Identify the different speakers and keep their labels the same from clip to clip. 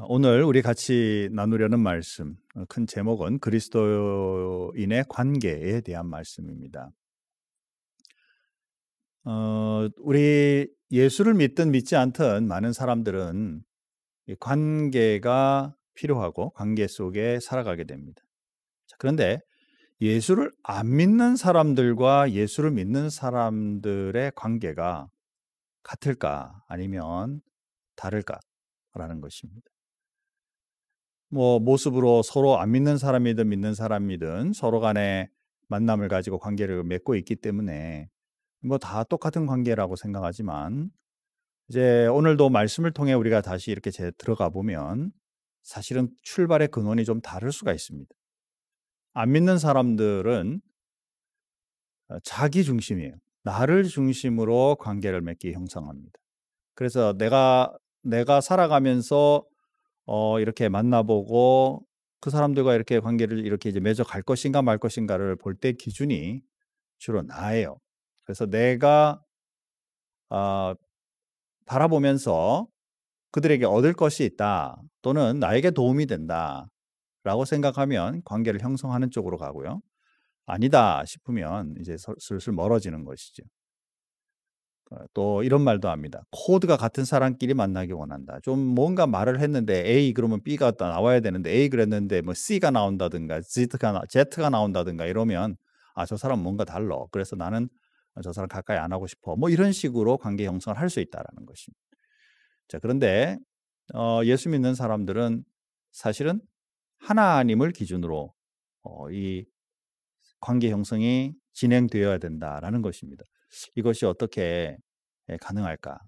Speaker 1: 오늘 우리 같이 나누려는 말씀, 큰 제목은 그리스도인의 관계에 대한 말씀입니다. 우리 예수를 믿든 믿지 않든 많은 사람들은 이 관계가 필요하고 관계 속에 살아가게 됩니다. 그런데 예수를 안 믿는 사람들과 예수를 믿는 사람들의 관계가 같을까 아니면 다를까라는 것입니다. 모습으로 서로 안 믿는 사람이든 믿는 사람이든 서로 간에 만남을 가지고 관계를 맺고 있기 때문에 다 똑같은 관계라고 생각하지만, 이제 오늘도 말씀을 통해 우리가 다시 이렇게 들어가 보면 사실은 출발의 근원이 좀 다를 수가 있습니다. 안 믿는 사람들은 자기 중심이에요. 나를 중심으로 관계를 맺기 형성합니다. 그래서 내가 살아가면서 이렇게 만나보고 그 사람들과 이렇게 관계를 이렇게 이제 맺어 갈 것인가 말 것인가를 볼 때 기준이 주로 나예요. 그래서 내가 바라보면서 그들에게 얻을 것이 있다 또는 나에게 도움이 된다라고 생각하면 관계를 형성하는 쪽으로 가고요. 아니다 싶으면 이제 슬슬 멀어지는 것이죠. 또 이런 말도 합니다. 코드가 같은 사람끼리 만나기 원한다. 좀 뭔가 말을 했는데 A 그러면 B가 나와야 되는데 A 그랬는데 C가 나온다든가 Z가 나온다든가 이러면 저 사람 뭔가 달라. 그래서 나는 저 사람 가까이 안 하고 싶어. 이런 식으로 관계 형성을 할 수 있다라는 것입니다. 자, 그런데 예수 믿는 사람들은 사실은 하나님을 기준으로 이 관계 형성이 진행되어야 된다라는 것입니다. 이것이 어떻게 가능할까?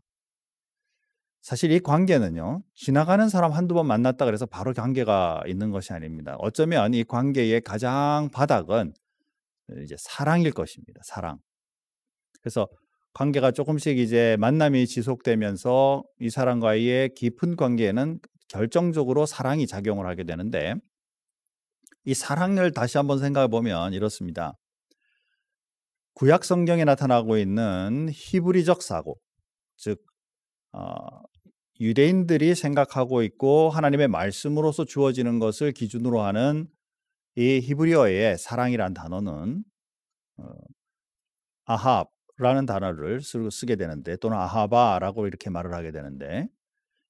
Speaker 1: 사실 이 관계는요, 지나가는 사람 한두 번 만났다 그래서 바로 관계가 있는 것이 아닙니다. 어쩌면 이 관계의 가장 바닥은 이제 사랑일 것입니다. 사랑. 그래서 관계가 조금씩 이제 만남이 지속되면서 이 사람과의 깊은 관계에는 결정적으로 사랑이 작용을 하게 되는데, 이 사랑을 다시 한번 생각해 보면 이렇습니다. 구약 성경에 나타나고 있는 히브리적 사고, 즉 유대인들이 생각하고 있고 하나님의 말씀으로서 주어지는 것을 기준으로 하는 이 히브리어의 사랑이란 단어는 아합라는 단어를 쓰게 되는데, 또는 아하바라고 이렇게 말을 하게 되는데,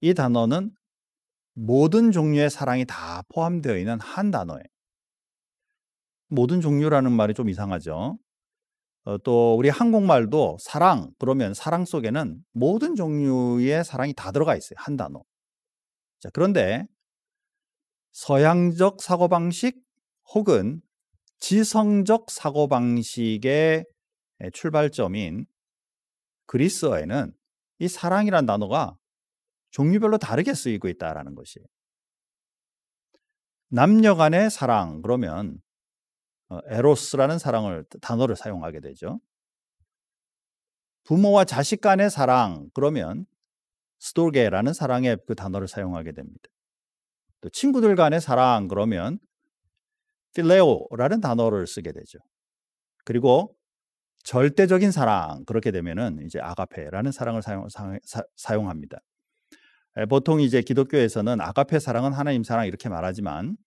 Speaker 1: 이 단어는 모든 종류의 사랑이 다 포함되어 있는 한 단어예요. 모든 종류라는 말이 좀 이상하죠. 또 우리 한국말도 사랑 그러면 사랑 속에는 모든 종류의 사랑이 다 들어가 있어요. 한 단어. 자, 그런데 서양적 사고방식 혹은 지성적 사고방식의 출발점인 그리스어에는 이 사랑이란 단어가 종류별로 다르게 쓰이고 있다는 것이에요. 남녀 간의 사랑 그러면 에로스라는 단어를 사용하게 되죠. 부모와 자식 간의 사랑 그러면 스토게라는 사랑의 그 단어를 사용하게 됩니다. 또 친구들 간의 사랑 그러면 필레오라는 단어를 쓰게 되죠. 그리고 절대적인 사랑 그렇게 되면은 이제 아가페라는 사랑을 사용합니다. 보통 이제 기독교에서는 아가페 사랑은 하나님 사랑 이렇게 말하지만,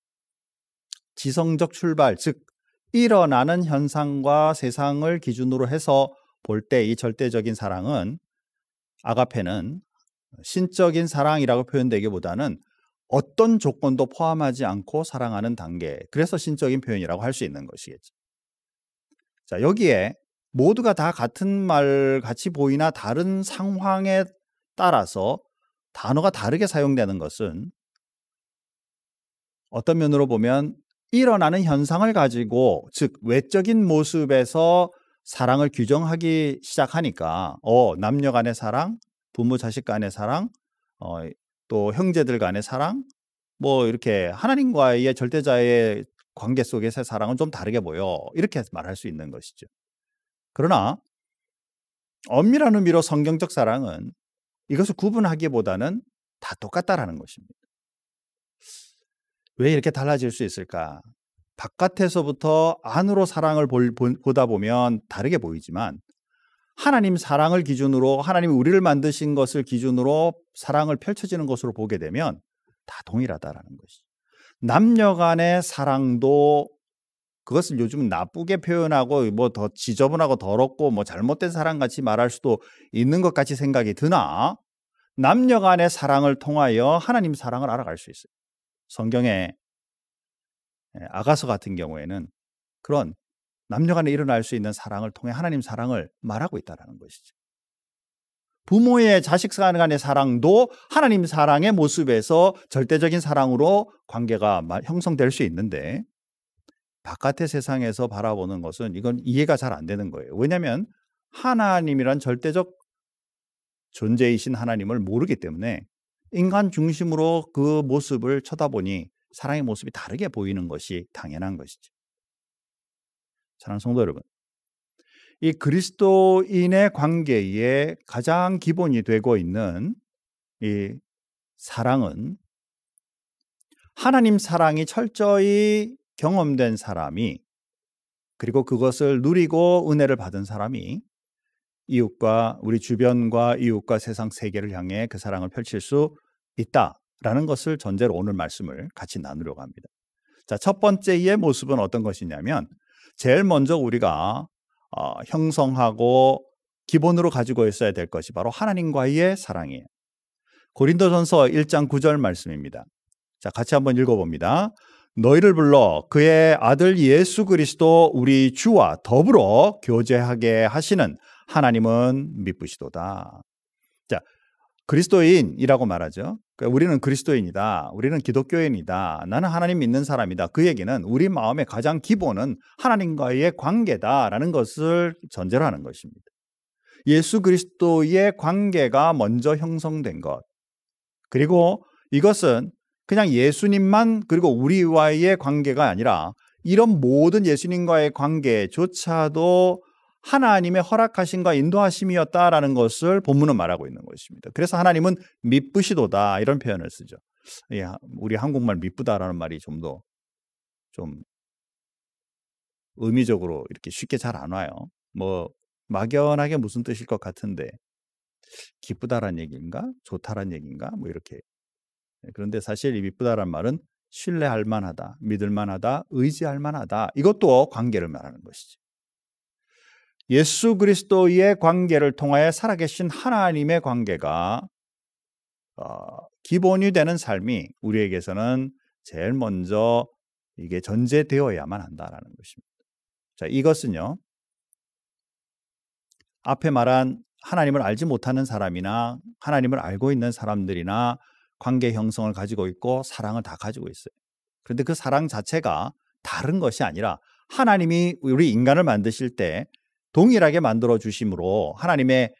Speaker 1: 지성적 출발, 즉 일어나는 현상과 세상을 기준으로 해서 볼 때 이 절대적인 사랑은, 아가페는 신적인 사랑이라고 표현되기보다는 어떤 조건도 포함하지 않고 사랑하는 단계, 그래서 신적인 표현이라고 할 수 있는 것이겠죠. 자, 여기에 모두가 다 같은 말 같이 보이나 다른 상황에 따라서 단어가 다르게 사용되는 것은 어떤 면으로 보면 일어나는 현상을 가지고, 즉 외적인 모습에서 사랑을 규정하기 시작하니까 남녀 간의 사랑, 부모 자식 간의 사랑, 또 형제들 간의 사랑, 이렇게 하나님과의 절대자의 관계 속에서의 사랑은 좀 다르게 보여, 이렇게 말할 수 있는 것이죠. 그러나 엄밀한 의미로 성경적 사랑은 이것을 구분하기보다는 다 똑같다라는 것입니다. 왜 이렇게 달라질 수 있을까? 바깥에서부터 안으로 사랑을 보다 보면 다르게 보이지만, 하나님 사랑을 기준으로, 하나님이 우리를 만드신 것을 기준으로 사랑을 펼쳐지는 것으로 보게 되면 다 동일하다라는 것이죠. 남녀 간의 사랑도 그것을 요즘 나쁘게 표현하고 뭐 더 지저분하고 더럽고 뭐 잘못된 사랑 같이 말할 수도 있는 것 같이 생각이 드나 남녀 간의 사랑을 통하여 하나님 사랑을 알아갈 수 있어요. 성경에 아가서 같은 경우에는 그런 남녀 간에 일어날 수 있는 사랑을 통해 하나님 사랑을 말하고 있다는 것이죠. 부모의 자식 간의 사랑도 하나님 사랑의 모습에서 절대적인 사랑으로 관계가 형성될 수 있는데 바깥의 세상에서 바라보는 것은 이건 이해가 잘 안 되는 거예요. 왜냐하면 하나님이란 절대적 존재이신 하나님을 모르기 때문에 인간 중심으로 그 모습을 쳐다보니 사랑의 모습이 다르게 보이는 것이 당연한 것이죠. 사랑하는 성도 여러분, 이 그리스도인의 관계의 가장 기본이 되고 있는 이 사랑은 하나님 사랑이 철저히 경험된 사람이 그리고 그것을 누리고 은혜를 받은 사람이 이웃과 우리 주변과 이웃과 세상 세계를 향해 그 사랑을 펼칠 수 있다라는 것을 전제로 오늘 말씀을 같이 나누려고 합니다. 자, 첫 번째의 모습은 어떤 것이냐면 제일 먼저 우리가 형성하고 기본으로 가지고 있어야 될 것이 바로 하나님과의 사랑이에요. 고린도전서 1장 9절 말씀입니다. 자, 같이 한번 읽어봅니다. 너희를 불러 그의 아들 예수 그리스도 우리 주와 더불어 교제하게 하시는 하나님은 미쁘시도다. 자, 그리스도인이라고 말하죠. 그러니까 우리는 그리스도인이다. 우리는 기독교인이다. 나는 하나님 믿는 사람이다. 그 얘기는 우리 마음의 가장 기본은 하나님과의 관계다라는 것을 전제로 하는 것입니다. 예수 그리스도의 관계가 먼저 형성된 것. 그리고 이것은 그냥 예수님만 그리고 우리와의 관계가 아니라 이런 모든 예수님과의 관계조차도 하나님의 허락하심과 인도하심이었다라는 것을 본문은 말하고 있는 것입니다. 그래서 하나님은 미쁘시도다 이런 표현을 쓰죠. 우리 한국말 미쁘다라는 말이 좀 더 의미적으로 이렇게 쉽게 잘 안 와요. 뭐 막연하게 무슨 뜻일 것 같은데 기쁘다란 얘기인가? 좋다란 얘기인가? 뭐 이렇게. 그런데 사실 이 미쁘다란 말은 신뢰할 만하다, 믿을 만하다, 의지할 만하다. 이것도 관계를 말하는 것이죠. 예수 그리스도의 관계를 통하여 살아계신 하나님의 관계가 기본이 되는 삶이 우리에게서는 제일 먼저 이게 전제되어야만 한다라는 것입니다. 자, 이것은요. 앞에 말한 하나님을 알지 못하는 사람이나 하나님을 알고 있는 사람들이나 관계 형성을 가지고 있고 사랑을 다 가지고 있어요. 그런데 그 사랑 자체가 다른 것이 아니라 하나님이 우리 인간을 만드실 때 동일하게 만들어 주심으로 하나님의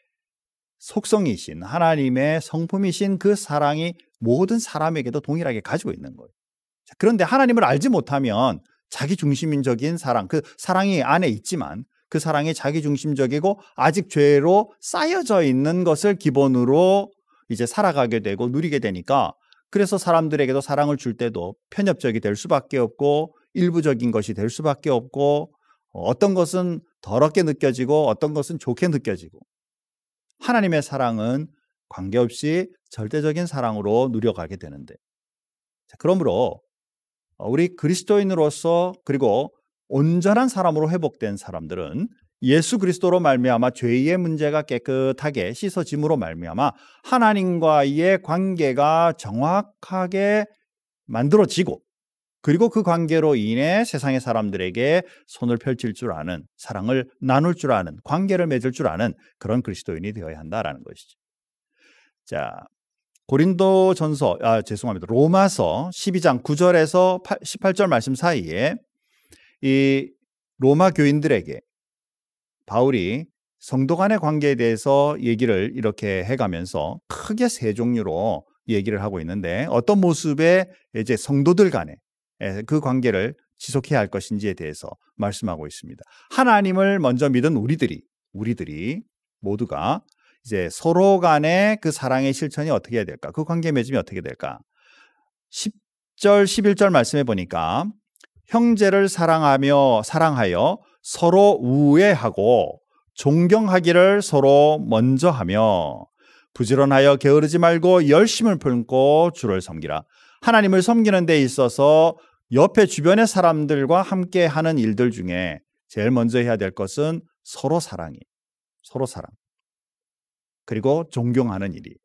Speaker 1: 속성이신 하나님의 성품이신 그 사랑이 모든 사람에게도 동일하게 가지고 있는 거예요. 그런데 하나님을 알지 못하면 자기중심적인 사랑, 그 사랑이 안에 있지만 그 사랑이 자기중심적이고 아직 죄로 쌓여져 있는 것을 기본으로 이제 살아가게 되고 누리게 되니까 그래서 사람들에게도 사랑을 줄 때도 편협적이 될 수밖에 없고 일부적인 것이 될 수밖에 없고 어떤 것은 더럽게 느껴지고 어떤 것은 좋게 느껴지고 하나님의 사랑은 관계없이 절대적인 사랑으로 누려가게 되는데 그러므로 우리 그리스도인으로서 그리고 온전한 사람으로 회복된 사람들은 예수 그리스도로 말미암아 죄의 문제가 깨끗하게 씻어짐으로 말미암아 하나님과의 관계가 정확하게 만들어지고 그리고 그 관계로 인해 세상의 사람들에게 손을 펼칠 줄 아는 사랑을 나눌 줄 아는 관계를 맺을 줄 아는 그런 그리스도인이 되어야 한다라는 것이죠. 자, 로마서 12장 9절에서 18절 말씀 사이에 이 로마 교인들에게 바울이 성도 간의 관계에 대해서 얘기를 이렇게 해가면서 크게 세 종류로 얘기를 하고 있는데 어떤 모습의 이제 성도들 간에 그 관계를 지속해야 할 것인지에 대해서 말씀하고 있습니다. 하나님을 먼저 믿은 우리들이 모두가 이제 서로 간의 그 사랑의 실천이 어떻게 해야 될까? 그 관계 맺음이 어떻게 될까? 10절, 11절 말씀해 보니까 형제를 사랑하여 서로 우애하고 존경하기를 서로 먼저 하며 부지런하여 게으르지 말고 열심을 품고 주를 섬기라. 하나님을 섬기는 데 있어서 옆에 주변의 사람들과 함께 하는 일들 중에 제일 먼저 해야 될 것은 서로 사랑이에요. 서로 사랑. 그리고 존경하는 일이.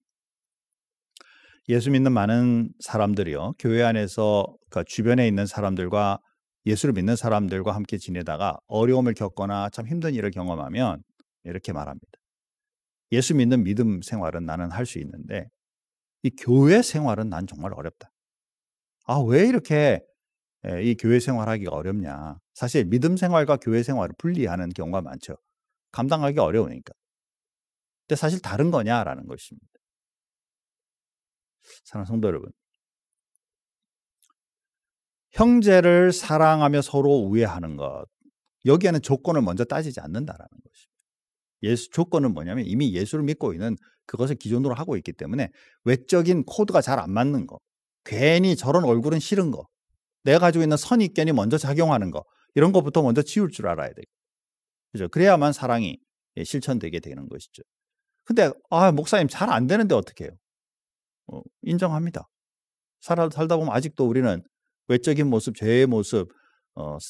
Speaker 1: 예수 믿는 많은 사람들이요, 교회 안에서 그 주변에 있는 사람들과, 예수를 믿는 사람들과 함께 지내다가 어려움을 겪거나 참 힘든 일을 경험하면 이렇게 말합니다. 예수 믿는 믿음 생활은 나는 할 수 있는데 이 교회 생활은 난 정말 어렵다. 왜 이렇게 이 교회 생활하기가 어렵냐. 사실 믿음 생활과 교회 생활을 분리하는 경우가 많죠. 감당하기 어려우니까. 근데 사실 다른 거냐라는 것입니다. 사랑하는 성도 여러분, 형제를 사랑하며 서로 우애하는 것, 여기에는 조건을 먼저 따지지 않는다라는 것입니다. 조건은 뭐냐면 이미 예수를 믿고 있는 그것을 기존으로 하고 있기 때문에 외적인 코드가 잘 안 맞는 거, 괜히 저런 얼굴은 싫은 거, 내가 가지고 있는 선입견이 먼저 작용하는 거, 이런 것부터 먼저 지울 줄 알아야 되죠. 그죠? 그래야만 사랑이 실천되게 되는 것이죠. 근데 목사님 잘 안 되는데 어떻게 해요? 인정합니다. 살다 보면 아직도 우리는 외적인 모습, 죄의 모습,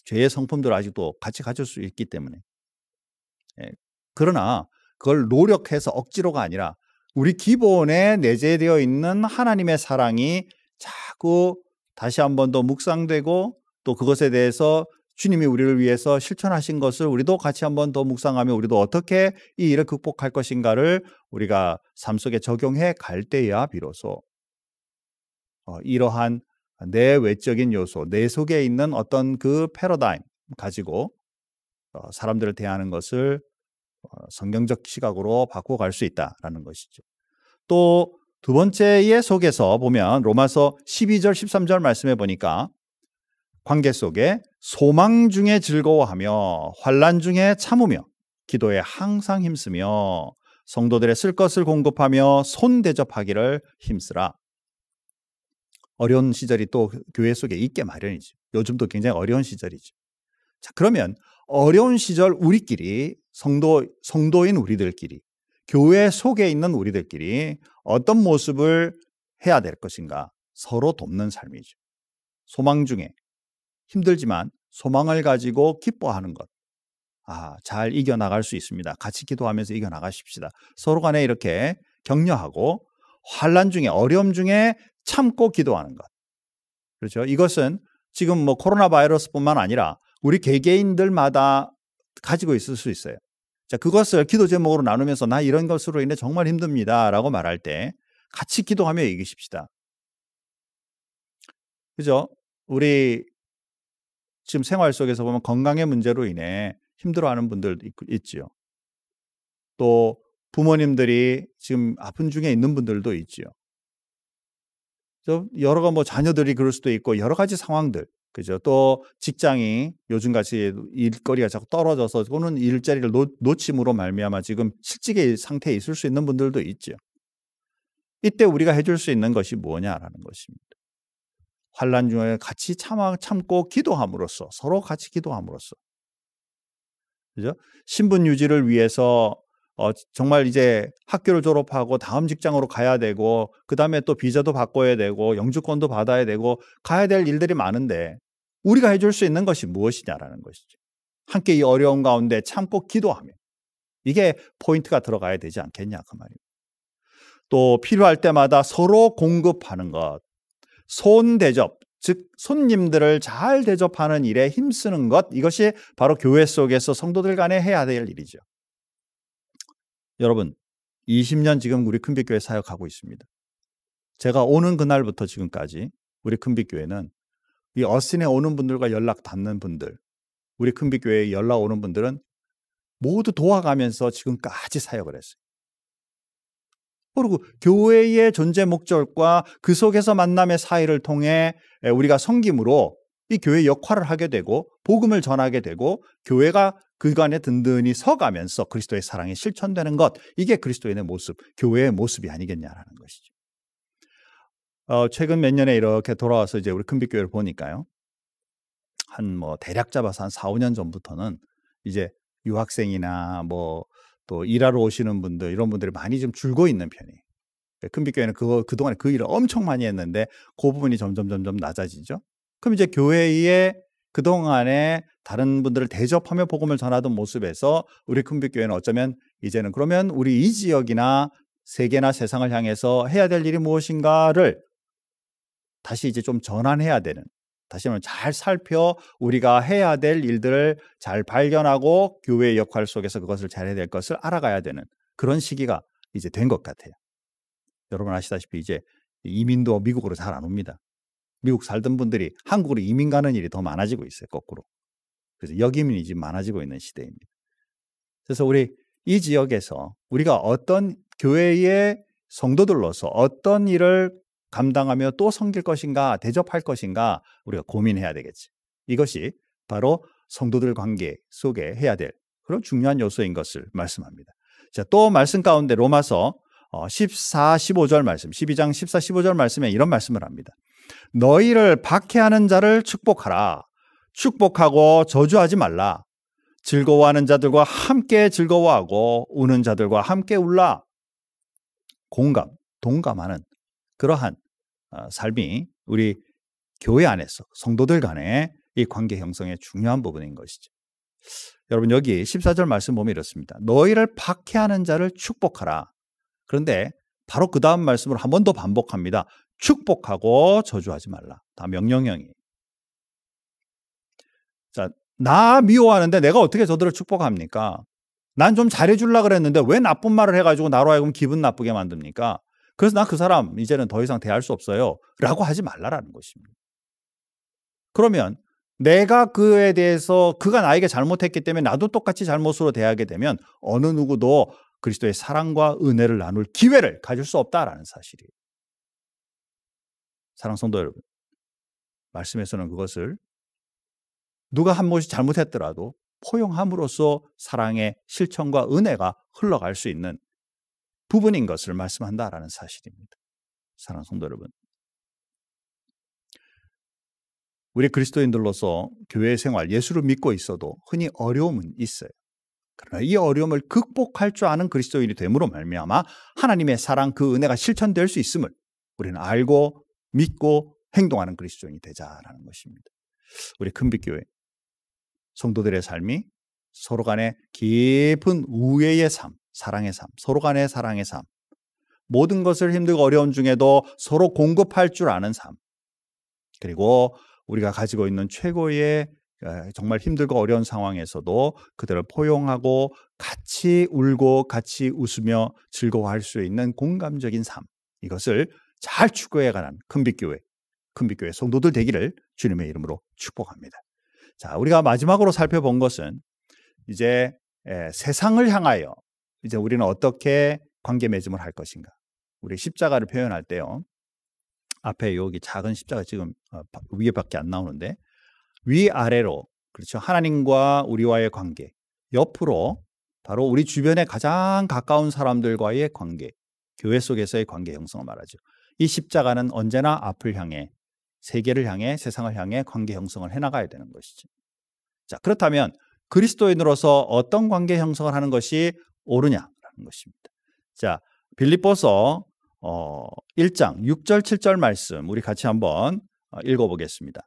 Speaker 1: 죄의 성품들을 아직도 같이 가질 수 있기 때문에. 그러나 그걸 노력해서 억지로가 아니라 우리 기본에 내재되어 있는 하나님의 사랑이 자꾸 다시 한 번 더 묵상되고, 또 그것에 대해서 주님이 우리를 위해서 실천하신 것을 우리도 같이 한 번 더 묵상하며 우리도 어떻게 이 일을 극복할 것인가를 우리가 삶 속에 적용해 갈 때야 비로소 이러한 내 외적인 요소, 내 속에 있는 어떤 그 패러다임 가지고 사람들을 대하는 것을 성경적 시각으로 바꿔갈 수 있다라는 것이죠. 또 두 번째의 속에서 보면 로마서 12절 13절 말씀해 보니까 관계 속에 소망 중에 즐거워하며 환난 중에 참으며 기도에 항상 힘쓰며 성도들의 쓸 것을 공급하며 손 대접하기를 힘쓰라. 어려운 시절이 또 교회 속에 있게 마련이죠. 요즘도 굉장히 어려운 시절이죠. 자, 그러면 어려운 시절 우리끼리, 성도인 우리들끼리, 교회 속에 있는 우리들끼리 어떤 모습을 해야 될 것인가? 서로 돕는 삶이죠. 소망 중에, 힘들지만 소망을 가지고 기뻐하는 것. 잘 이겨나갈 수 있습니다. 같이 기도하면서 이겨나가십시다. 서로 간에 이렇게 격려하고, 환난 중에, 어려움 중에 참고 기도하는 것. 그렇죠? 이것은 지금 코로나 바이러스뿐만 아니라 우리 개개인들마다 가지고 있을 수 있어요. 자, 그것을 기도 제목으로 나누면서 나 이런 것으로 인해 정말 힘듭니다 라고 말할 때 같이 기도하며 이기십시다. 그죠? 우리 지금 생활 속에서 보면 건강의 문제로 인해 힘들어하는 분들 있지요. 또 부모님들이 지금 아픈 중에 있는 분들도 있지요. 여러 가지 자녀들이 그럴 수도 있고 여러 가지 상황들, 그죠? 또 직장이 요즘같이 일거리가 자꾸 떨어져서 또는 일자리를 놓침으로 말미암아 지금 실직의 상태에 있을 수 있는 분들도 있죠. 이때 우리가 해줄 수 있는 것이 뭐냐라는 것입니다. 환난 중에 같이 참고 기도함으로써, 서로 같이 기도함으로써, 그죠? 신분 유지를 위해서 정말 이제 학교를 졸업하고 다음 직장으로 가야 되고, 그 다음에 또 비자도 바꿔야 되고, 영주권도 받아야 되고, 가야 될 일들이 많은데 우리가 해줄 수 있는 것이 무엇이냐라는 것이죠. 함께 이 어려운 가운데 참고 기도하며, 이게 포인트가 들어가야 되지 않겠냐 그 말입니다. 또 필요할 때마다 서로 공급하는 것, 손 대접, 즉 손님들을 잘 대접하는 일에 힘쓰는 것, 이것이 바로 교회 속에서 성도들 간에 해야 될 일이죠. 여러분, 20년 지금 우리 큰빛교회 사역하고 있습니다. 제가 오는 그날부터 지금까지 우리 큰빛교회는 이 어신에 오는 분들과 연락 닿는 분들, 우리 큰빛교회에 연락 오는 분들은 모두 도와가면서 지금까지 사역을 했어요. 그리고 교회의 존재 목적과 그 속에서 만남의 사이를 통해 우리가 섬김으로 이 교회의 역할을 하게 되고 복음을 전하게 되고 교회가 그간에 든든히 서가면서 그리스도의 사랑이 실천되는 것, 이게 그리스도인의 모습, 교회의 모습이 아니겠냐라는 것이죠. 최근 몇 년에 이렇게 돌아와서 이제 우리 큰빛교회를 보니까요, 대략 잡아서 한 4, 5년 전부터는 이제 유학생이나 또 일하러 오시는 분들, 이런 분들이 많이 좀 줄고 있는 편이에요. 큰빛교회는 그동안에 그 일을 엄청 많이 했는데 그 부분이 점점 낮아지죠. 그럼 이제 교회의 그동안에 다른 분들을 대접하며 복음을 전하던 모습에서 우리 큰빛교회는 어쩌면 이제는 그러면 우리 이 지역이나 세계나 세상을 향해서 해야 될 일이 무엇인가를 다시 이제 좀 전환해야 되는, 다시 한번 잘 살펴 우리가 해야 될 일들을 잘 발견하고 교회의 역할 속에서 그것을 잘해야 될 것을 알아가야 되는 그런 시기가 이제 된 것 같아요. 여러분 아시다시피 이제 이민도 미국으로 잘 안 옵니다. 미국 살던 분들이 한국으로 이민 가는 일이 더 많아지고 있어요. 거꾸로. 그래서 역이민이 지금 많아지고 있는 시대입니다. 그래서 우리 이 지역에서 우리가 어떤 교회의 성도들로서 어떤 일을 감당하며 또 섬길 것인가, 대접할 것인가 우리가 고민해야 되겠지. 이것이 바로 성도들 관계 속에 해야 될 그런 중요한 요소인 것을 말씀합니다. 자, 또 말씀 가운데 로마서 14, 15절 말씀, 12장 14, 15절 말씀에 이런 말씀을 합니다. 너희를 박해하는 자를 축복하라. 축복하고 저주하지 말라. 즐거워하는 자들과 함께 즐거워하고 우는 자들과 함께 울라. 동감하는 그러한 삶이 우리 교회 안에서 성도들 간의 이 관계 형성의 중요한 부분인 것이죠. 여러분 여기 14절 말씀 보면 이렇습니다. 너희를 박해하는 자를 축복하라. 그런데 바로 그 다음 말씀을 한 번 더 반복합니다. 축복하고 저주하지 말라. 다 명령형이에요. 자, 나 미워하는데 내가 어떻게 저들을 축복합니까? 난 좀 잘해주려고 그랬는데 왜 나쁜 말을 해가지고 나로 하여금 기분 나쁘게 만듭니까? 그래서 나 그 사람 이제는 더 이상 대할 수 없어요 라고 하지 말라라는 것입니다. 그러면 내가 그에 대해서 그가 나에게 잘못했기 때문에 나도 똑같이 잘못으로 대하게 되면 어느 누구도 그리스도의 사랑과 은혜를 나눌 기회를 가질 수 없다라는 사실이에요. 사랑하는 성도 여러분, 말씀에서는 그것을 누가 한 번씩 잘못했더라도 포용함으로써 사랑의 실천과 은혜가 흘러갈 수 있는 부분인 것을 말씀한다라는 사실입니다. 사랑하는 성도 여러분, 우리 그리스도인들로서 교회 생활, 예수를 믿고 있어도 흔히 어려움은 있어요. 그러나 이 어려움을 극복할 줄 아는 그리스도인이 됨으로 말미암아 하나님의 사랑, 그 은혜가 실천될 수 있음을 우리는 알고 믿고 행동하는 그리스도인이 되자라는 것입니다. 우리 큰빛교회 성도들의 삶이 서로 간의 깊은 우애의 삶, 사랑의 삶, 서로 간의 사랑의 삶, 모든 것을 힘들고 어려운 중에도 서로 공급할 줄 아는 삶, 그리고 우리가 가지고 있는 최고의 정말 힘들고 어려운 상황에서도 그들을 포용하고 같이 울고 같이 웃으며 즐거워할 수 있는 공감적인 삶, 이것을 잘 추구해가는 큰빛교회 성도들 되기를 주님의 이름으로 축복합니다. 자, 우리가 마지막으로 살펴본 것은 이제 세상을 향하여 이제 우리는 어떻게 관계 맺음을 할 것인가. 우리 십자가를 표현할 때요, 앞에 여기 작은 십자가 지금 위에밖에 안 나오는데 위아래로, 그렇죠, 하나님과 우리와의 관계, 옆으로 바로 우리 주변에 가장 가까운 사람들과의 관계, 교회 속에서의 관계 형성을 말하죠. 이 십자가는 언제나 앞을 향해, 세계를 향해, 세상을 향해 관계 형성을 해나가야 되는 것이죠. 자, 그렇다면 그리스도인으로서 어떤 관계 형성을 하는 것이 옳으냐라는 것입니다. 자, 빌립보서 1장 6절 7절 말씀 우리 같이 한번 읽어보겠습니다.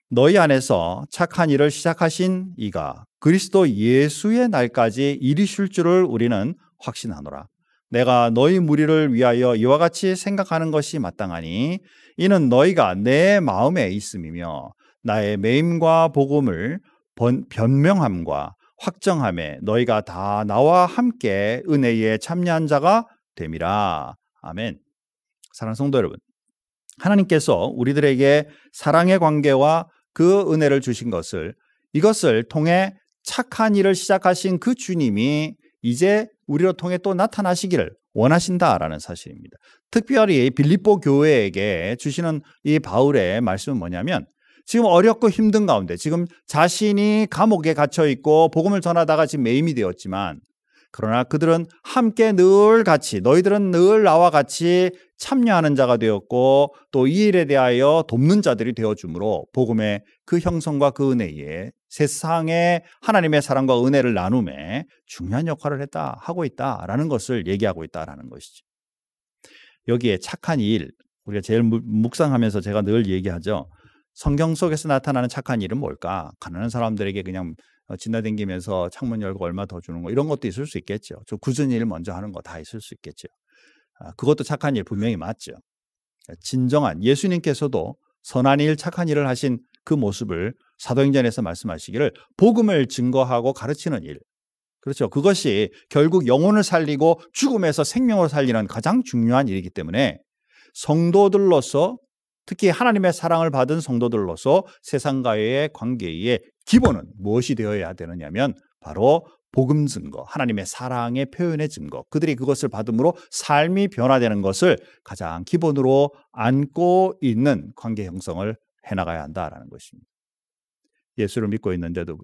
Speaker 1: 너희 안에서 착한 일을 시작하신 이가 그리스도 예수의 날까지 이루실 줄을 우리는 확신하노라. 내가 너희 무리를 위하여 이와 같이 생각하는 것이 마땅하니 이는 너희가 내 마음에 있음이며 나의 매임과 복음을 변명함과 확정함에 너희가 다 나와 함께 은혜에 참여한 자가 됨이라. 아멘. 사랑하는 성도 여러분, 하나님께서 우리들에게 사랑의 관계와 그 은혜를 주신 것을, 이것을 통해 착한 일을 시작하신 그 주님이 이제 우리로 통해 또 나타나시기를 원하신다라는 사실입니다. 특별히 빌립보 교회에게 주시는 이 바울의 말씀은 뭐냐면, 지금 어렵고 힘든 가운데, 지금 자신이 감옥에 gat혀 있고 복음을 전하다가 지금 매임이 되었지만, 그러나 그들은 함께 늘 같이, 너희들은 늘 나와 같이 참여하는 자가 되었고 또 이 일에 대하여 돕는 자들이 되어주므로 복음의 그 형성과 그 은혜에 세상에 하나님의 사랑과 은혜를 나눔에 중요한 역할을 하고 있다라는 것을 얘기하고 있다라는 것이죠. 여기에 착한 일, 우리가 제일 묵상하면서 제가 늘 얘기하죠. 성경 속에서 나타나는 착한 일은 뭘까? 가난한 사람들에게 그냥 지나다니면서 창문 열고 얼마 더 주는 거, 이런 것도 있을 수 있겠죠. 저 굳은 일 먼저 하는 거 다 있을 수 있겠죠. 그것도 착한 일 분명히 맞죠. 진정한, 예수님께서도 선한 일, 착한 일을 하신 그 모습을 사도행전에서 말씀하시기를 복음을 증거하고 가르치는 일, 그렇죠. 그것이 결국 영혼을 살리고 죽음에서 생명을 살리는 가장 중요한 일이기 때문에 성도들로서, 특히 하나님의 사랑을 받은 성도들로서 세상과의 관계의 기본은 무엇이 되어야 되느냐면 바로 복음 증거, 하나님의 사랑의 표현의 증거, 그들이 그것을 받음으로 삶이 변화되는 것을 가장 기본으로 안고 있는 관계 형성을 해나가야 한다라는 것입니다. 예수를 믿고 있는데도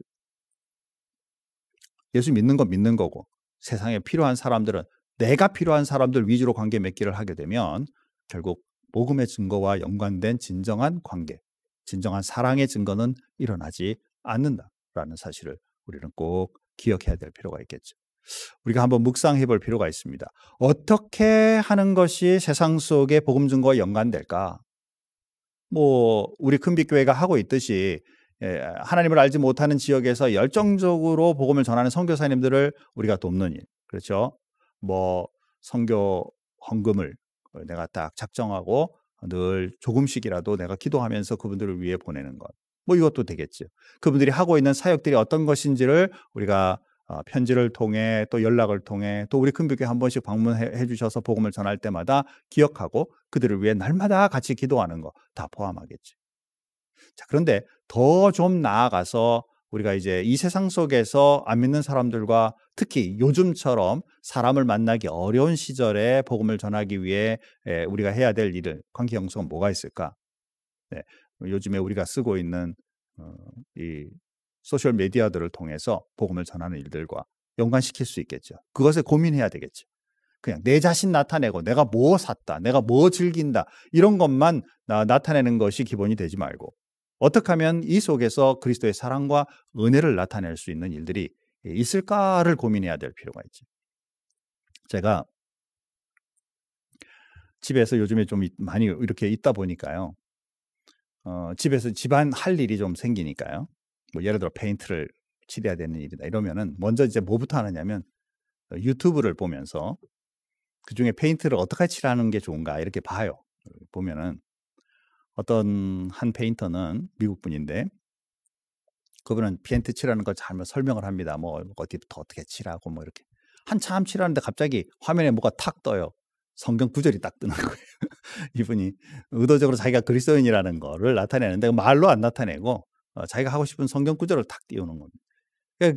Speaker 1: 예수 믿는 건 믿는 거고, 세상에 필요한 사람들은 내가 필요한 사람들 위주로 관계 맺기를 하게 되면 결국 복음의 증거와 연관된 진정한 관계, 진정한 사랑의 증거는 일어나지 않는다라는 사실을 우리는 꼭 기억해야 될 필요가 있겠죠. 우리가 한번 묵상해 볼 필요가 있습니다. 어떻게 하는 것이 세상 속의 복음 증거와 연관될까? 우리 큰빛교회가 하고 있듯이 하나님을 알지 못하는 지역에서 열정적으로 복음을 전하는 선교사님들을 우리가 돕는 일, 그렇죠? 선교 헌금을 내가 딱 작정하고 늘 조금씩이라도 내가 기도하면서 그분들을 위해 보내는 것, 이것도 되겠죠. 그분들이 하고 있는 사역들이 어떤 것인지를 우리가 편지를 통해 또 연락을 통해 또 우리 큰빛교회 한 번씩 방문해 주셔서 복음을 전할 때마다 기억하고 그들을 위해 날마다 같이 기도하는 거 다 포함하겠죠. 자, 그런데 더 좀 나아가서 우리가 이제 이 세상 속에서 안 믿는 사람들과 특히 요즘처럼 사람을 만나기 어려운 시절에 복음을 전하기 위해 우리가 해야 될 일을, 관계 형성은 뭐가 있을까? 네, 요즘에 우리가 쓰고 있는 이 소셜 미디어들을 통해서 복음을 전하는 일들과 연관시킬 수 있겠죠. 그것을 고민해야 되겠죠. 그냥 내 자신 나타내고 내가 뭐 샀다, 내가 뭐 즐긴다, 이런 것만 나타내는 것이 기본이 되지 말고 어떻게 하면 이 속에서 그리스도의 사랑과 은혜를 나타낼 수 있는 일들이 있을까를 고민해야 될 필요가 있지. 제가 집에서 요즘에 좀 많이 이렇게 있다 보니까요. 집에서 집안 할 일이 좀 생기니까요. 예를 들어 페인트를 칠해야 되는 일이다 이러면은 먼저 이제 뭐부터 하느냐면 유튜브를 보면서 그중에 페인트를 어떻게 칠하는 게 좋은가 이렇게 봐요. 보면은 어떤 한 페인터는 미국 분인데 그분은 페인트 칠하는 걸 잘 설명을 합니다. 어디부터 어떻게 칠하고 이렇게 한참 칠하는데 갑자기 화면에 뭐가 탁 떠요. 성경 구절이 딱 뜨는 거예요. 이분이 의도적으로 자기가 그리스도인이라는 거를 나타내는데 말로 안 나타내고 자기가 하고 싶은 성경 구절을 탁 띄우는 겁니다.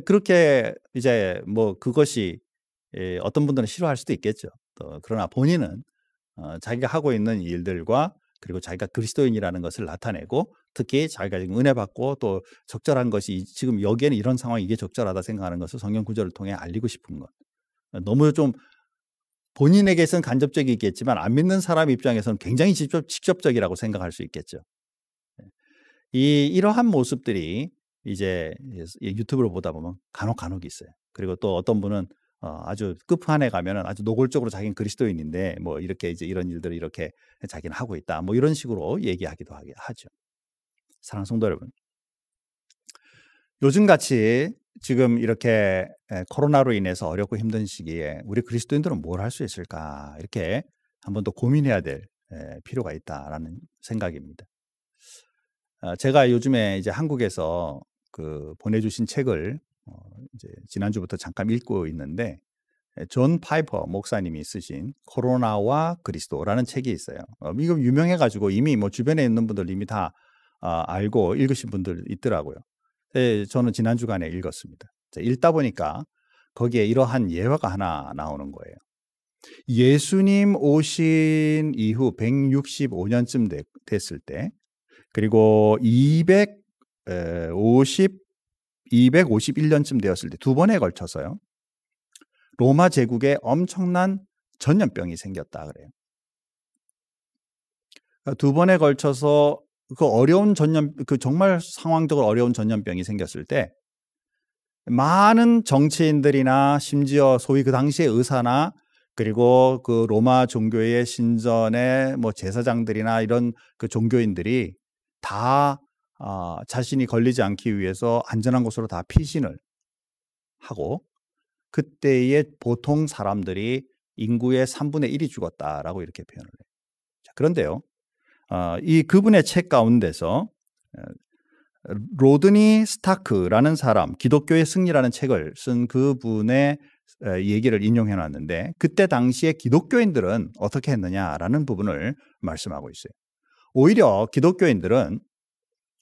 Speaker 1: 그렇게 이제 그것이 어떤 분들은 싫어할 수도 있겠죠. 그러나 본인은 자기가 하고 있는 일들과 그리고 자기가 그리스도인이라는 것을 나타내고 특히 자기가 지금 은혜 받고 또 적절한 것이 지금 여기에는 이런 상황이 이게 적절하다 생각하는 것을 성경 구절을 통해 알리고 싶은 것. 너무 좀 본인에게서는 간접적이겠지만 안 믿는 사람 입장에서는 굉장히 직접적이라고 생각할 수 있겠죠. 이러한 모습들이 이제 유튜브를 보다 보면 간혹 있어요. 그리고 또 어떤 분은 아주 끝판에 가면은 아주 노골적으로 자기는 그리스도인인데 이렇게 이제 이런 일들을 이렇게 자기는 하고 있다. 이런 식으로 얘기하기도 하죠. 사랑하는 성도 여러분, 요즘같이 지금 이렇게 코로나로 인해서 어렵고 힘든 시기에 우리 그리스도인들은 뭘 할 수 있을까 이렇게 한번 더 고민해야 될 필요가 있다라는 생각입니다. 제가 요즘에 이제 한국에서 보내주신 책을 이제 지난주부터 잠깐 읽고 있는데 존 파이퍼 목사님이 쓰신 코로나와 그리스도라는 책이 있어요. 이거 유명해가지고 이미 주변에 있는 분들 이미 다 알고 읽으신 분들 있더라고요. 저는 지난 주간에 읽었습니다. 읽다 보니까 거기에 이러한 예화가 하나 나오는 거예요. 예수님 오신 이후 165년쯤 됐을 때 그리고 251년쯤 되었을 때 두 번에 걸쳐서요. 로마 제국에 엄청난 전염병이 생겼다 그래요. 두 번에 걸쳐서 정말 상황적으로 어려운 전염병이 생겼을 때 많은 정치인들이나 심지어 소위 그 당시의 의사나 그리고 그 로마 종교의 신전의 뭐 제사장들이나 이런 그 종교인들이 다 자신이 걸리지 않기 위해서 안전한 곳으로 다 피신을 하고, 그때의 보통 사람들이 인구의 3분의 1이 죽었다라고 이렇게 표현을 해요. 자, 그런데요, 이 그분의 책 가운데서 로드니 스타크라는 사람, 기독교의 승리라는 책을 쓴 그분의 얘기를 인용해 놨는데, 그때 당시에 기독교인들은 어떻게 했느냐라는 부분을 말씀하고 있어요. 오히려 기독교인들은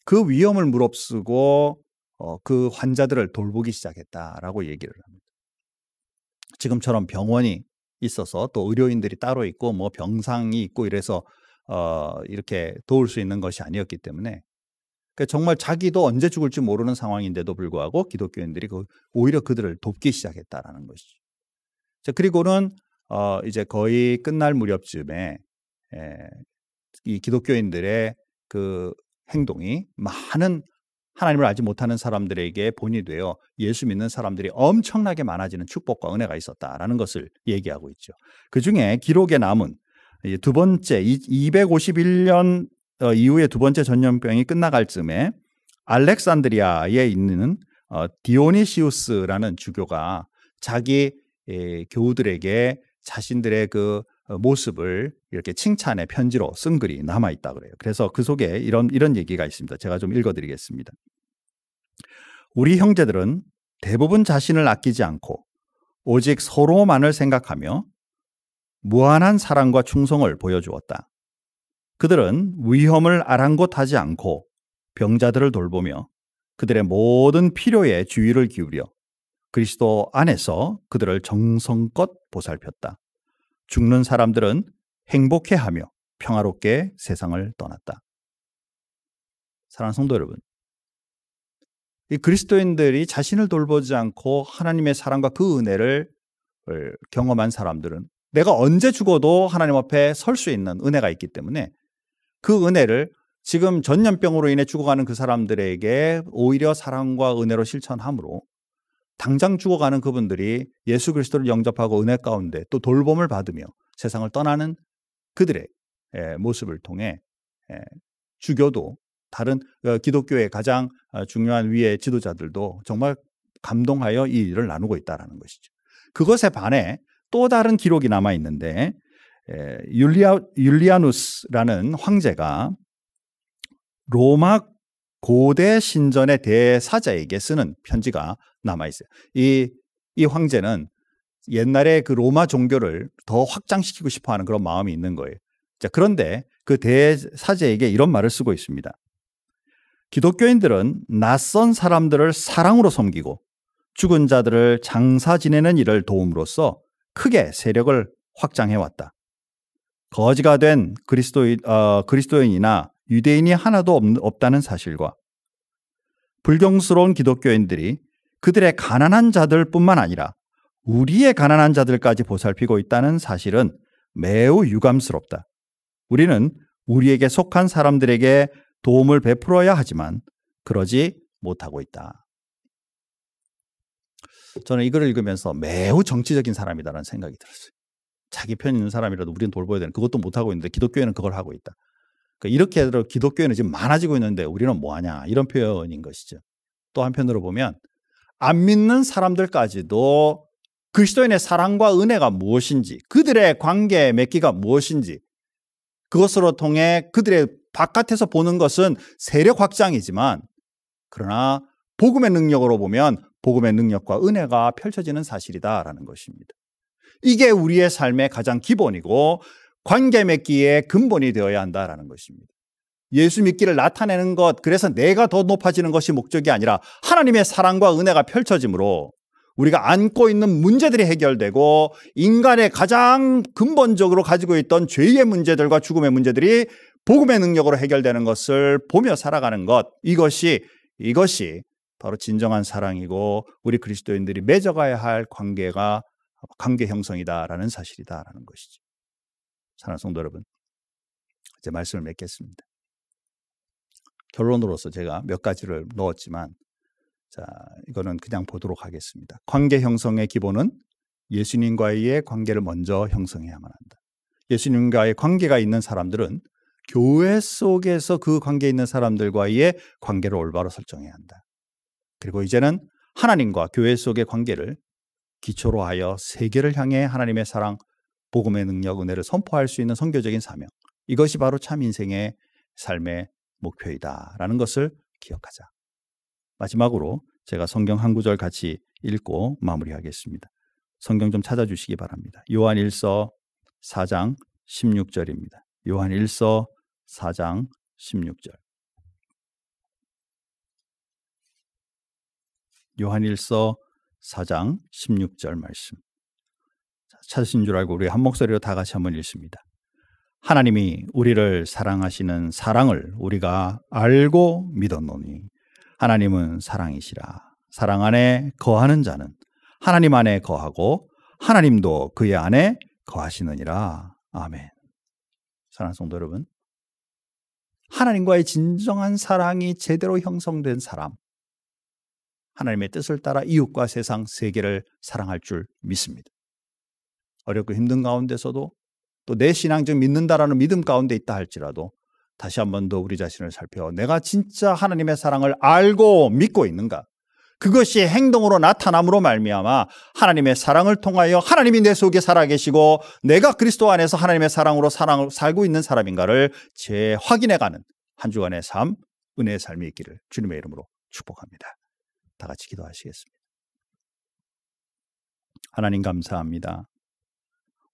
Speaker 1: 그 위험을 무릅쓰고 그 환자들을 돌보기 시작했다라고 얘기를 합니다. 지금처럼 병원이 있어서 또 의료인들이 따로 있고 뭐 병상이 있고 이래서 이렇게 도울 수 있는 것이 아니었기 때문에, 그러니까 정말 자기도 언제 죽을지 모르는 상황인데도 불구하고 기독교인들이 오히려 그들을 돕기 시작했다라는 것이죠. 자, 그리고는 이제 거의 끝날 무렵쯤에 이 기독교인들의 그 행동이 많은 하나님을 알지 못하는 사람들에게 본이 되어 예수 믿는 사람들이 엄청나게 많아지는 축복과 은혜가 있었다라는 것을 얘기하고 있죠. 그 중에 기록에 남은 두 번째 251년 이후에 두 번째 전염병이 끝나갈 즈음에 알렉산드리아에 있는 디오니시우스라는 주교가 자기 교우들에게 자신들의 그 모습을 이렇게 칭찬의 편지로 쓴 글이 남아 있다 그래요. 그래서 그 속에 이런 얘기가 있습니다. 제가 좀 읽어드리겠습니다. 우리 형제들은 대부분 자신을 아끼지 않고 오직 서로만을 생각하며 무한한 사랑과 충성을 보여주었다. 그들은 위험을 아랑곳하지 않고 병자들을 돌보며 그들의 모든 필요에 주의를 기울여 그리스도 안에서 그들을 정성껏 보살폈다. 죽는 사람들은 행복해하며 평화롭게 세상을 떠났다. 사랑하는 성도 여러분, 이 그리스도인들이 자신을 돌보지 않고 하나님의 사랑과 그 은혜를 경험한 사람들은 내가 언제 죽어도 하나님 앞에 설 수 있는 은혜가 있기 때문에 그 은혜를 지금 전염병으로 인해 죽어가는 그 사람들에게 오히려 사랑과 은혜로 실천함으로 당장 죽어가는 그분들이 예수 그리스도를 영접하고 은혜 가운데 또 돌봄을 받으며 세상을 떠나는 그들의 모습을 통해 주교도 다른 기독교의 가장 중요한 위의 지도자들도 정말 감동하여 이 일을 나누고 있다는 것이죠. 그것에 반해 또 다른 기록이 남아 있는데 율리아누스라는 황제가 로마 고대 신전의 대사자에게 쓰는 편지가 남아 있어요. 이 황제는 옛날에 그 로마 종교를 더 확장시키고 싶어하는 그런 마음이 있는 거예요. 자, 그런데 그 대사제에게 이런 말을 쓰고 있습니다. 기독교인들은 낯선 사람들을 사랑으로 섬기고 죽은 자들을 장사 지내는 일을 도움으로써 크게 세력을 확장해왔다. 거지가 된 그리스도인이나 유대인이 하나도 없다는 사실과 불경스러운 기독교인들이 그들의 가난한 자들뿐만 아니라 우리의 가난한 자들까지 보살피고 있다는 사실은 매우 유감스럽다. 우리는 우리에게 속한 사람들에게 도움을 베풀어야 하지만 그러지 못하고 있다. 저는 이걸 읽으면서 매우 정치적인 사람이다라는 생각이 들었어요. 자기 편 있는 사람이라도 우리는 돌봐야 되는, 그것도 못하고 있는데 기독교회는 그걸 하고 있다. 그러니까 이렇게 해도 기독교회는 지금 많아지고 있는데 우리는 뭐하냐, 이런 표현인 것이죠. 또 한편으로 보면 안 믿는 사람들까지도 그리스도인의 사랑과 은혜가 무엇인지, 그들의 관계 맺기가 무엇인지, 그것으로 통해 그들의 바깥에서 보는 것은 세력 확장이지만, 그러나 복음의 능력으로 보면 복음의 능력과 은혜가 펼쳐지는 사실이다라는 것입니다. 이게 우리의 삶의 가장 기본이고 관계 맺기의 근본이 되어야 한다라는 것입니다. 예수 믿기를 나타내는 것, 그래서 내가 더 높아지는 것이 목적이 아니라 하나님의 사랑과 은혜가 펼쳐짐으로 우리가 안고 있는 문제들이 해결되고 인간의 가장 근본적으로 가지고 있던 죄의 문제들과 죽음의 문제들이 복음의 능력으로 해결되는 것을 보며 살아가는 것, 이것이 바로 진정한 사랑이고 우리 그리스도인들이 맺어가야 할 관계 형성이다라는 사실이다라는 것이죠. 사랑하는 성도 여러분, 이제 말씀을 맺겠습니다. 결론으로서 제가 몇 가지를 넣었지만, 자, 이거는 그냥 보도록 하겠습니다. 관계 형성의 기본은 예수님과의 관계를 먼저 형성해야만 한다. 예수님과의 관계가 있는 사람들은 교회 속에서 그 관계에 있는 사람들과의 관계를 올바로 설정해야 한다. 그리고 이제는 하나님과 교회 속의 관계를 기초로 하여 세계를 향해 하나님의 사랑, 복음의 능력, 은혜를 선포할 수 있는 선교적인 사명, 이것이 바로 참 인생의 삶의 목표이다라는 것을 기억하자. 마지막으로 제가 성경 한 구절 같이 읽고 마무리하겠습니다. 성경 좀 찾아주시기 바랍니다. 요한 1서 4장 16절입니다. 요한 1서 4장 16절. 요한 1서 4장 16절 말씀. 찾으신 줄 알고 우리 한 목소리로 다 같이 한번 읽습니다. 하나님이 우리를 사랑하시는 사랑을 우리가 알고 믿었노니 하나님은 사랑이시라. 사랑 안에 거하는 자는 하나님 안에 거하고 하나님도 그의 안에 거하시느니라. 아멘. 사랑하는 성도 여러분, 하나님과의 진정한 사랑이 제대로 형성된 사람, 하나님의 뜻을 따라 이웃과 세상, 세계를 사랑할 줄 믿습니다. 어렵고 힘든 가운데서도 또 내 신앙적 믿는다라는 믿음 가운데 있다 할지라도 다시 한 번 더 우리 자신을 살펴 내가 진짜 하나님의 사랑을 알고 믿고 있는가? 그것이 행동으로 나타남으로 말미암아 하나님의 사랑을 통하여 하나님이 내 속에 살아계시고 내가 그리스도 안에서 하나님의 사랑으로 살고 있는 사람인가를 재확인해가는 한 주간의 삶, 은혜의 삶이 있기를 주님의 이름으로 축복합니다. 다 같이 기도하시겠습니다. 하나님 감사합니다.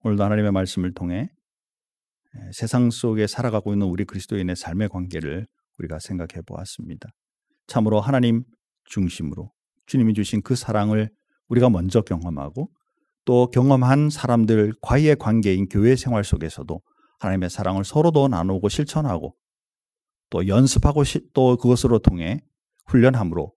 Speaker 1: 오늘도 하나님의 말씀을 통해 세상 속에 살아가고 있는 우리 그리스도인의 삶의 관계를 우리가 생각해 보았습니다. 참으로 하나님 중심으로 주님이 주신 그 사랑을 우리가 먼저 경험하고 또 경험한 사람들과의 관계인 교회 생활 속에서도 하나님의 사랑을 서로도 나누고 실천하고 또 연습하고 또 그것으로 통해 훈련함으로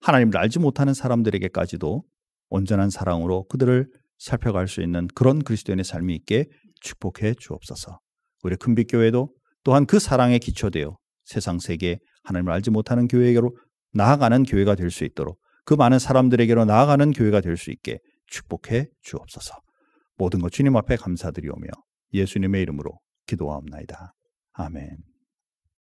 Speaker 1: 하나님을 알지 못하는 사람들에게까지도 온전한 사랑으로 그들을 살펴갈 수 있는 그런 그리스도인의 삶이 있게 축복해 주옵소서. 우리 큰빛교회도 또한 그 사랑에 기초되어 세상 세계 하나님을 알지 못하는 교회로 나아가는 교회가 될 수 있도록 그 많은 사람들에게로 나아가는 교회가 될 수 있게 축복해 주옵소서. 모든 것 주님 앞에 감사드리오며 예수님의 이름으로 기도하옵나이다. 아멘.